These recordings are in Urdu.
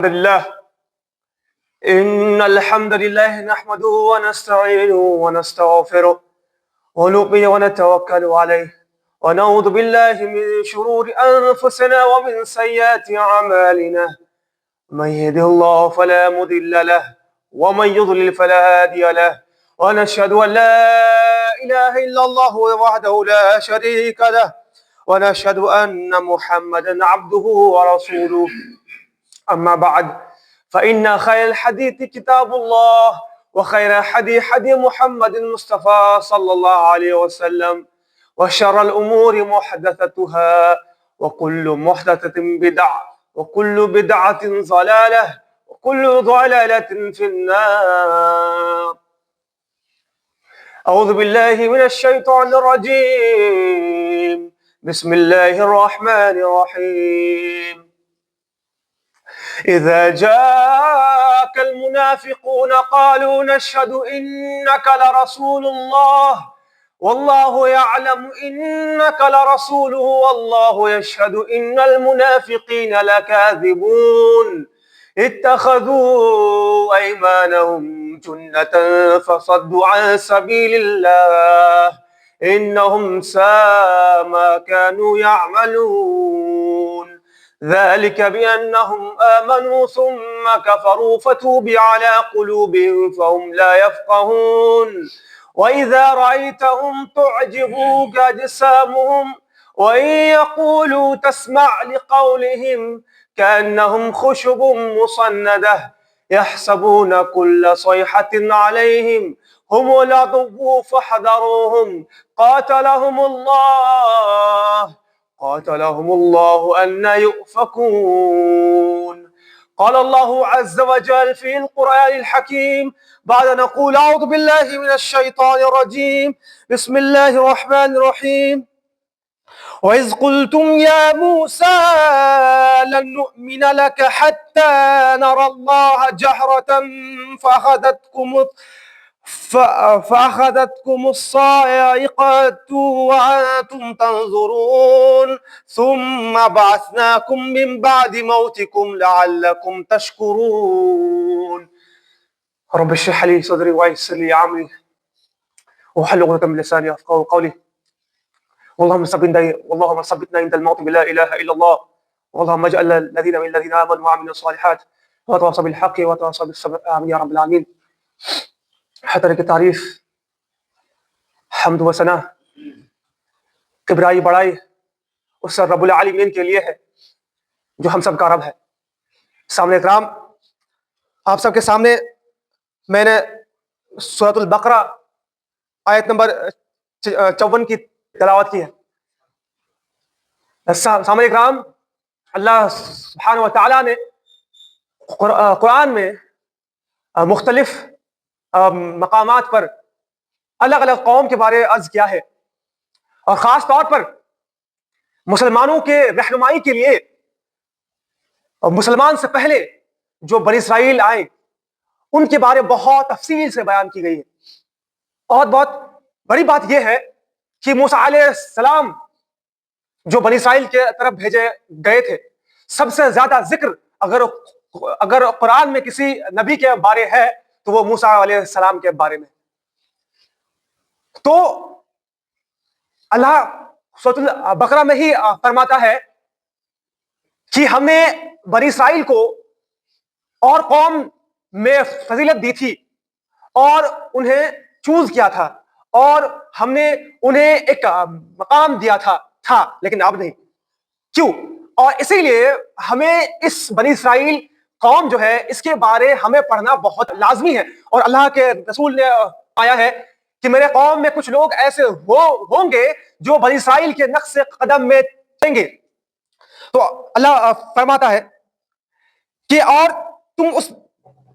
لله إن الحمد لله نحمده ونستعينه ونستغفره ونؤمن ونتوكل عليه ونعوذ بالله من شرور أنفسنا ومن سيئات أعمالنا من يهده الله فلا مضل له ومن يضلل فلا هادي له ونشهد أن لا إله إلا الله وحده لا شريك له ونشهد أن محمدا عبده ورسوله أما بعد فإن خير الحديث كتاب الله وخير الحديث محمد المصطفى صلى الله عليه وسلم وشر الأمور محدثتها وكل محدثة بدعة وكل بدعة ضلالة وكل ضلالة في النار. أعوذ بالله من الشيطان الرجيم. بسم الله الرحمن الرحيم. إذا جاءك المنافقون قالوا نشهد إنك لرسول الله والله يعلم إنك لرسوله والله يشهد إن المنافقين لكاذبون اتخذوا أيمانهم جنة فصدوا عن سبيل الله إنهم ساء ما كانوا يعملون ذلك بأنهم آمنوا ثم كفروا فتوبي على قلوبهم فهم لا يفقهون وإذا رأيتهم تعجبك أجسامهم وإن يقولوا تسمع لقولهم كأنهم خشب مصندة يحسبون كل صيحة عليهم هم العدو فاحذروهم قاتلهم الله أن يؤفكون. قال الله عز وجل في القرآن الحكيم بعد نقول أعوذ بالله من الشيطان الرجيم. بسم الله الرحمن الرحيم. وإذ قلتم يا موسى لن نؤمن لك حتى نرى الله جهرة فأخذتكم الصاعقة وأنتم تنظرون ثم بعثناكم من بعد موتكم لعلكم تشكرون. رب اشرح لي صدري ويسر لي أمري واحلل عقدة من لساني يفقهوا قولي. اللهم ثبتنا عند الموت بلا إله إلا الله اللهم اجعل الذين من الذين آمنوا وعملوا الصالحات وتواصوا بالحق وتواصوا بالصبر آمين يا رب العالمين. حضرت کی تعریف حمد و ثنا کبرائی بڑائی اس رب العالمین کے لیے ہے جو ہم سب کا رب ہے. سامنے اکرام، آپ سب کے سامنے میں نے سورۃ البقرہ آیت نمبر 54 کی تلاوت کی ہے. سامنے اکرام، اللہ سبحانہ و تعالیٰ نے قرآن میں مختلف مقامات پر الگ الگ قوم کے بارے عرض کیا ہے، اور خاص طور پر مسلمانوں کے رہنمائی کے لیے مسلمان سے پہلے جو بنی اسرائیل آئے ان کے بارے بہت تفصیل سے بیان کی گئی ہے. اور بہت بڑی بات یہ ہے کہ موسیٰ علیہ السلام جو بنی اسرائیل کے طرف بھیجے گئے تھے، سب سے زیادہ ذکر اگر قرآن میں کسی نبی کے بارے ہے تو وہ موسیٰ علیہ السلام کے بارے میں. تو اللہ سورۃ البقرہ میں ہی فرماتا ہے کہ ہم نے بنی اسرائیل کو اور قوم میں فضیلت دی تھی اور انہیں چوز کیا تھا اور ہم نے انہیں ایک مقام دیا تھا لیکن اب نہیں. کیوں؟ اور اسی لیے ہمیں اس بنی اسرائیل قوم جو ہے اس کے بارے ہمیں پڑھنا بہت لازمی ہے. اور اللہ کے رسول نے آیا ہے کہ میرے قوم میں کچھ لوگ ایسے ہوں گے جو بنی اسرائیل کے نقش قدم میں چلیں گے. تو اللہ فرماتا ہے کہ اور تم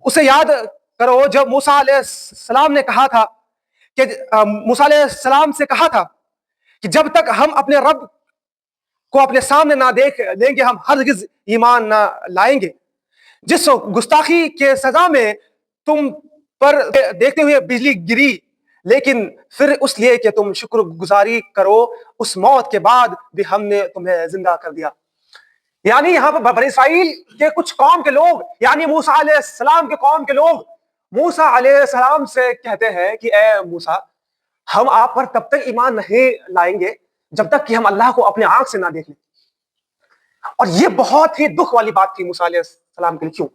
اسے یاد کرو جب موسیٰ علیہ السلام نے کہا تھا کہ موسیٰ علیہ السلام سے کہا تھا کہ جب تک ہم اپنے رب کو اپنے سامنے نہ دیکھ لیں گے ہم ہرگز ایمان نہ لائیں گے. جس گستاخی کے سزا میں تم پر دیکھتے ہوئے بجلی گری، لیکن پھر اس لیے کہ تم شکر گزاری کرو اس موت کے بعد بھی ہم نے تمہیں زندہ کر دیا. یعنی یہاں پر بنی اسرائیل کے کچھ قوم کے لوگ، یعنی موسیٰ علیہ السلام کے قوم کے لوگ موسیٰ علیہ السلام سے کہتے ہیں کہ اے موسیٰ، ہم آپ پر تب تک ایمان نہیں لائیں گے جب تک کہ ہم اللہ کو اپنے آنکھ سے نہ دیکھ لیں. اور یہ بہت ہی دکھ والی بات تھی موسیٰ علیہ السلام کے لیے. کیوں؟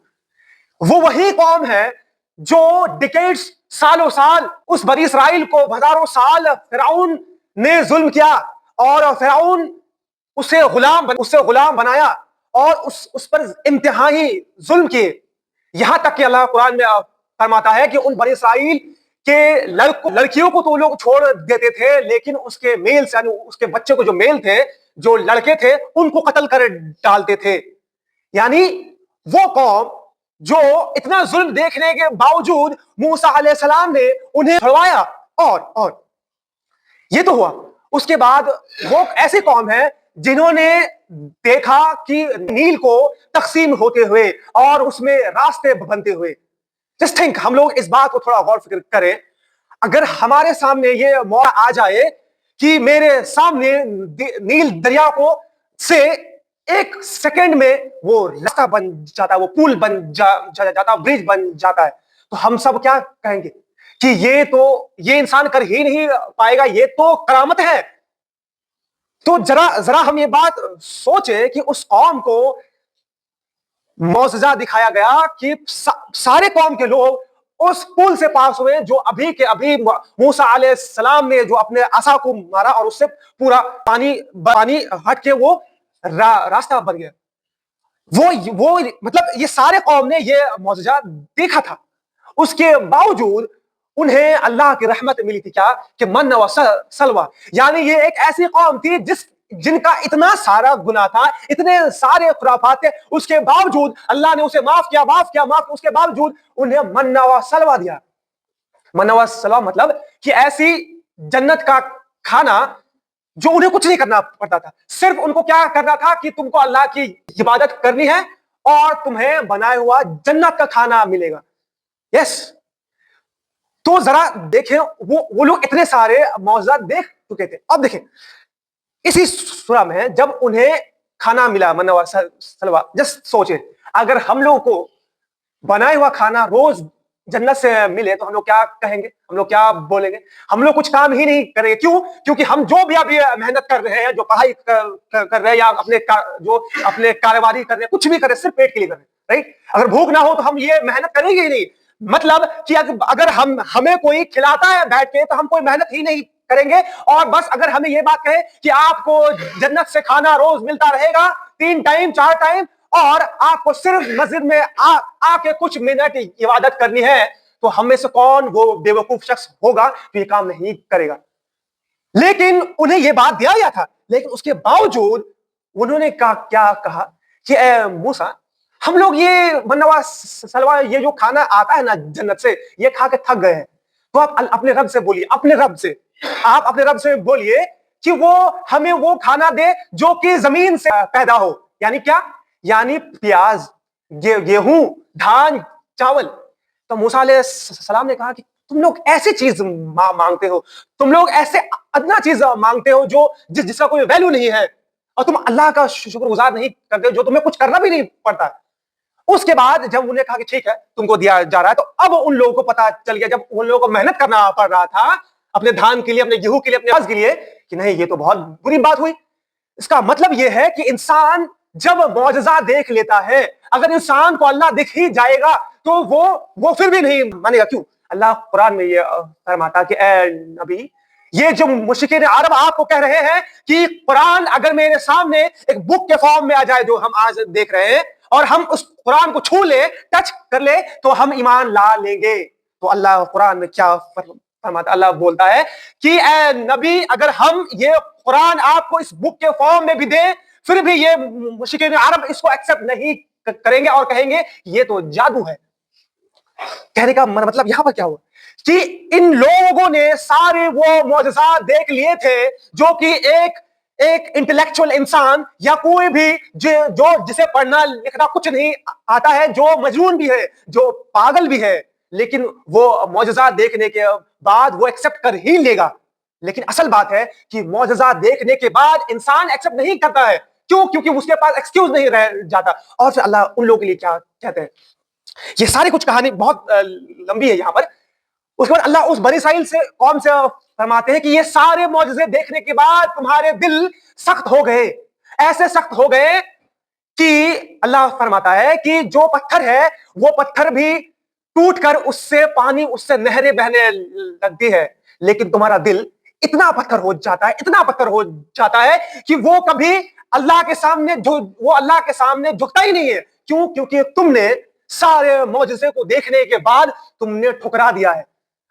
وہ وہی قوم ہے جو ڈیکیڈز، سالوں سال اس بنی اسرائیل کو ہزاروں سال فرعون نے ظلم کیا، اور فرعون اسے غلام بنایا اور اس پر انتہائی ظلم کیے. یہاں تک کہ اللہ قرآن میں فرماتا ہے کہ ان بنی اسرائیل کے لڑکیوں کو تو لوگ چھوڑ دیتے تھے، لیکن اس کے میل سے، یعنی اس کے بچے کو جو میل تھے، جو لڑکے تھے، ان کو قتل کر ڈالتے تھے. یعنی وہ قوم جو اتنا ظلم دیکھنے کے باوجود موسیٰ علیہ السلام نے انہیں چھڑوایا. اور یہ تو ہوا. اس کے بعد وہ ایسی قوم ہے جنہوں نے دیکھا کہ نیل کو تقسیم ہوتے ہوئے اور اس میں راستے بنتے ہوئے. جسٹ تھنک، ہم لوگ اس بات کو تھوڑا غور فکر کریں. اگر ہمارے سامنے یہ موقع آ جائے کہ میرے سامنے نیل دریا کو سے ایک سیکنڈ میں وہ راستہ بن جاتا ہے، وہ پول بن جاتا ہے، برج بن جاتا ہے، تو ہم سب کیا کہیں گے کہ یہ انسان کر ہی نہیں پائے گا، یہ تو کرامت ہے. تو ذرا ہم یہ بات سوچیں کہ اس قوم کو معجزہ دکھایا گیا کہ سارے قوم کے لوگ اس پل سے پاس ہوئے جو ابھی کے ابھی موسیٰ علیہ السلام نے جو اپنے عصا کو مارا اور اس سے پورا پانی ہٹ کے وہ راستہ بن گیا. وہ مطلب یہ سارے قوم نے یہ معجزہ دیکھا تھا. اس کے باوجود انہیں اللہ کی رحمت ملی تھی. کیا؟ کہ من و سلوہ. یعنی یہ ایک ایسی قوم تھی جن کا اتنا سارا گناہ تھا، اتنے سارے خرافات تھے، اس کے باوجود اللہ نے اسے معاف کیا. اس کے باوجود انہیں من و سلوہ دیا. من و سلوہ مطلب کہ ایسی جنت کا کھانا جو انہیں کچھ نہیں کرنا پڑتا تھا، صرف ان کو کیا کرنا تھا کہ تم کو اللہ کی عبادت کرنی ہے اور تمہیں بنایا ہوا جنت کا کھانا ملے گا. یس. تو ذرا دیکھیں، وہ لوگ اتنے سارے معجزات دیکھ چکے تھے. اب دیکھیں اسی سورہ میں جب انہیں کھانا ملا من و سلوہ، جسٹ سوچیں اگر ہم لوگوں کو بنایا ہوا کھانا روز جنت سے ملے تو ہم لوگ کیا کہیں گے؟ ہم لوگ کیا بولیں گے؟ ہم لوگ کچھ کام ہی نہیں کریں گے. کیوں؟ کیونکہ ہم جو بھی ابھی محنت کر رہے ہیں، جو پڑھائی کر رہے ہیں، یا اپنے کاروباری کر رہے ہیں، کچھ بھی کر رہے ہیں، صرف پیٹ کے لیے کر رہے ہیں. رائٹ؟ اگر بھوک نہ ہو تو ہم یہ محنت کریں گے ہی نہیں. مطلب کہ اگر ہمیں کوئی کھلاتا ہے بیٹھ کے تو ہم کوئی محنت ہی نہیں کریں گے. اور بس اگر ہمیں یہ بات کہے کہ آپ کو جنت سے کھانا روز ملتا رہے گا، 3 ٹائم 4 ٹائم، اور آپ کو صرف مسجد میں آ کے کچھ منٹ عبادت کرنی ہے، تو ہم میں سے کون وہ بے وقوف شخص ہوگا جو یہ کام نہیں کرے گا؟ لیکن انہیں یہ بات دیا گیا تھا، لیکن اس کے باوجود انہوں نے کیا کہا کہ اے موسیٰ، ہم لوگ یہ منوا سلوہ، یہ جو کھانا آتا ہے نا جنت سے، یہ کھا کے تھک گئے ہیں. تو آپ اپنے رب سے بولیے، آپ اپنے رب سے بولیے کہ وہ ہمیں وہ کھانا دے جو کہ زمین سے پیدا ہو. یعنی کیا؟ یعنی پیاز، گیہوں، دھان، چاول. تو موسیٰ علیہ السلام نے کہا کہ تم لوگ ایسی چیز مانگتے ہو، تم لوگ ایسے ادنا چیز مانگتے ہو جس کا کوئی ویلیو نہیں ہے، اور تم اللہ کا شکر گزار نہیں کرتے جو تمہیں کچھ کرنا بھی نہیں پڑتا. اس کے بعد جب انہیں کہا کہ ٹھیک ہے تم کو دیا جا رہا ہے، تو اب ان لوگوں کو پتا چل گیا، جب ان لوگوں کو محنت کرنا پڑ رہا تھا اپنے دھان کے لیے، اپنے گیہوں کے لیے، اپنے پیاز کے لیے، کہ نہیں، یہ تو بہت بری بات ہوئی. اس کا مطلب یہ ہے کہ انسان جب معجزہ دیکھ لیتا ہے، اگر انسان کو اللہ دکھ ہی جائے گا تو وہ پھر بھی نہیں مانے گا. کیوں؟ اللہ قرآن میں یہ فرماتا کہ اے نبی، یہ جو مشرکین عرب آپ کو کہہ رہے ہیں کہ قرآن اگر میرے سامنے ایک بک کے فارم میں آ جائے جو ہم آج دیکھ رہے ہیں، اور ہم اس قرآن کو چھو لے، ٹچ کر لے، تو ہم ایمان لا لیں گے. تو اللہ قرآن میں کیا فرماتا؟ اللہ بولتا ہے کہ اے نبی، اگر ہم یہ قرآن آپ کو اس بک کے فارم میں بھی دیں، پھر بھی یہ مشرکین عرب اس کو ایکسپٹ نہیں کریں گے اور کہیں گے یہ تو جادو ہے. کہنے کا مطلب یہاں پر کیا ہوا کہ ان لوگوں نے سارے وہ معجزات دیکھ لیے تھے جو کہ ایک انٹلیکچوئل انسان یا کوئی بھی جو جسے پڑھنا لکھنا کچھ نہیں آتا ہے، جو مجنون بھی ہے، جو پاگل بھی ہے، لیکن وہ معجزات دیکھنے کے بعد وہ ایکسپٹ کر ہی لے گا. لیکن اصل بات ہے کہ معجزات دیکھنے کے بعد انسان ایکسپٹ نہیں کرتا ہے. کیوں؟ کیونکہ اس کے پاس ایکسکیوز نہیں رہ جاتا. اور پھر اللہ ان لوگوں کے لیے کیا کہتے ہیں؟ یہ ساری کچھ کہانی بہت لمبی ہے یہاں پر. اس کے بعد اللہ اس بنی اسرائیل سے قوم سے فرماتے ہیں کہ یہ سارے معجزے دیکھنے کے بعد تمہارے دل سخت ہو گئے, ایسے سخت ہو گئے کہ اللہ فرماتا ہے کہ جو پتھر ہے وہ پتھر بھی ٹوٹ کر اس سے پانی, اس سے نہریں بہنے لگتی ہے, لیکن تمہارا دل اتنا پتھر ہو جاتا ہے, اتنا پتھر ہو جاتا ہے کہ وہ کبھی اللہ کے سامنے وہ اللہ کے سامنے جھکتا ہی نہیں ہے. کیوں؟ کیونکہ تم نے سارے معجزے کو دیکھنے کے بعد تم نے ٹھکرا دیا ہے.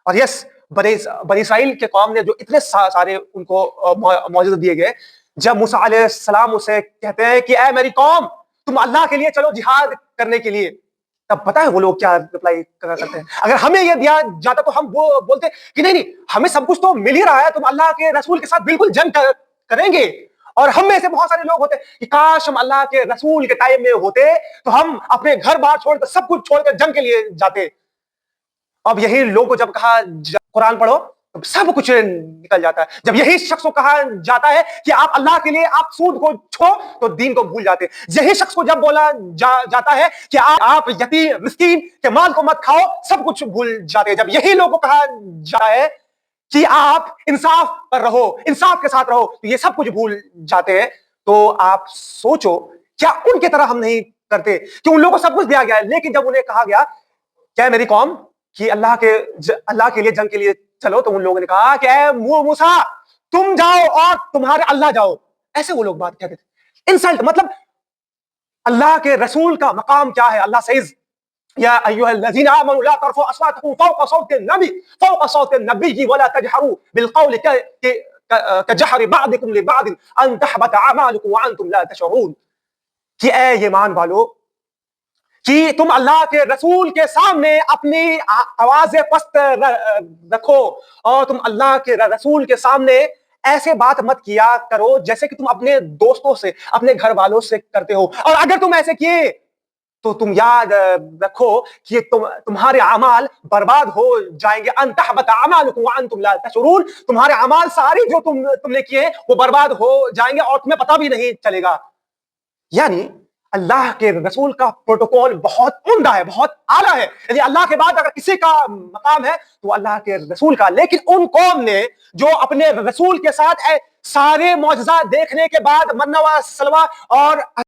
اور یس, بنی اسرائیل کے قوم نے جو اتنے سارے ان کو معجزے دیے گئے, جب موسیٰ علیہ السلام اسے کہتے ہیں کہ اے میری قوم تم اللہ کے لیے چلو جہاد کرنے کے لیے, تب پتہ ہے وہ لوگ کیا رپلائی کرتے ہیں؟ اگر ہمیں یہ دیا جاتا تو ہم وہ بولتے کہ نہیں نہیں, ہمیں سب کچھ تو مل ہی رہا ہے, تم اللہ کے رسول کے ساتھ بالکل جنگ کریں گے. اور ہم میں سے بہت سارے لوگ ہوتے کہ کاش ہم اللہ کے رسول کے ٹائم میں ہوتے تو ہم اپنے گھر بار چھوڑ کر سب کچھ چھوڑ کر جنگ کے لیے جاتے. اب یہی لوگوں کو جب کہا قرآن پڑھو تو سب کچھ نکل جاتا ہے. جب یہی شخص کو کہا جاتا ہے کہ آپ اللہ کے لیے آپ سود کو چھوڑو تو دین کو بھول جاتے. یہی شخص کو جب بولا جاتا ہے کہ آپ یتیم مسکین کے مال کو مت کھاؤ, سب کچھ بھول جاتے. جب یہی لوگوں کو کہا جاتا ہے کہ آپ انصاف پر رہو, انصاف کے ساتھ رہو, تو یہ سب کچھ بھول جاتے ہیں. تو آپ سوچو کیا ان کی طرح ہم نہیں کرتے کہ ان لوگوں کو سب کچھ دیا گیا ہے, لیکن جب انہیں کہا گیا کیا میری قوم کہ اللہ کے لیے جنگ کے لیے چلو, تو ان لوگوں نے کہا کہ اے موسیٰ تم جاؤ اور تمہارے اللہ جاؤ. ایسے وہ لوگ بات کہتے تھے, انسلٹ. مطلب اللہ کے رسول کا مقام کیا ہے؟ اللہ سیز یا ایھا الذین آمنوا لا ترفعوا اصواتکم فوق صوت النبی ولا تجهروا بالقول كجهر بعضکم لبعض ان تحبط اعمالکم وانتم لا تشعرون. کہ اے ایمان والو کہ تم اللہ کے رسول کے سامنے اپنی آوازیں پست رکھو, اور تم اللہ کے رسول کے سامنے ایسے بات مت کیا کرو جیسے کہ تم اپنے دوستوں سے, اپنے گھر والوں سے کرتے ہو. اور اگر تم ایسے کیے تو تم یاد رکھو کہ تمہارے اعمال برباد ہو جائیں گے. ان تحبط اعمالکم وانتم لا تشعرون, تمہارے اعمال سارے جو تم نے کیے وہ برباد ہو جائیں گے اور تمہیں پتہ بھی نہیں چلے گا. یعنی اللہ کے رسول کا پروٹوکول بہت عمدہ ہے, بہت اعلیٰ ہے. یعنی اللہ کے بعد اگر کسی کا مقام ہے تو اللہ کے رسول کا. لیکن ان قوم نے جو اپنے رسول کے ساتھ سارے معجزات دیکھنے کے بعد منہ و سلوہ اور